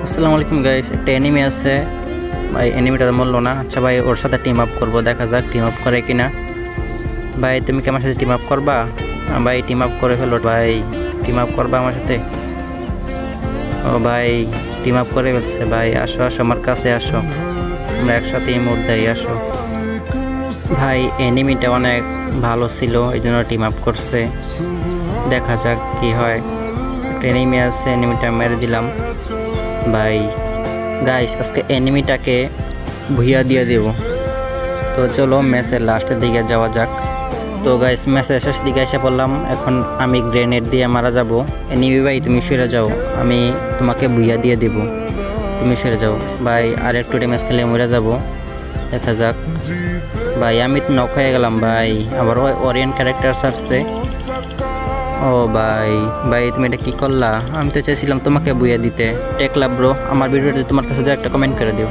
আসসালামু আলাইকুম গাইস, একটা এনিমি আছে ভাই। এনিমিটা মরলো না। আচ্ছা ভাই, ওর সাথে টিম আপ করবো, দেখা যাক টিম আপ করে কিনা। ভাই তুমি কি আমার সাথে টিম আপ করবা? ভাই টিম আপ করে ফেলো ভাই, টিম আপ করবা আমার সাথে? ও ভাই, টিম আপ করে ফেলছে ভাই। আসো আসো, আমার কাছে আসো, আমরা একসাথে ইমোট দেই, আসো। ভাই এনিমিটা অনেক ভালো ছিল, এই জন্য টিম আপ করছে। দেখা যাক কি হয়। একটা এনিমি আছে, এনিমিটা মেরে দিলাম ভাই। গাইস আজকে এনিমিটাকে ভুইয়া দিয়ে দেব। তো চলো ম্যাচের লাস্টের দিকে যাওয়া যাক। তো গাইস ম্যাচের শেষ দিকে এসে পড়লাম। এখন আমি গ্রেনেড দিয়ে মারা যাব। এনিমি ভাই তুমি সরে যাও, আমি তোমাকে ভুইয়া দিয়ে দেব, তুমি সরে যাও ভাই। আর একটু ড্যামেজ খেলে মরে যাব, দেখা যাক। ভাই আমি তো নক হয়ে গেলাম ভাই, আবার ওরিয়েন্ট ক্যারেক্টার সারছে। ও ভাই, ভাই তুমি এটা কি করলা? আমি তো চাইছিলাম তোমাকে বুইয়া দিতে। টেকলা ব্রো, আমার ভিডিওতে তোমার কাছে যা একটা কমেন্ট করে দিও।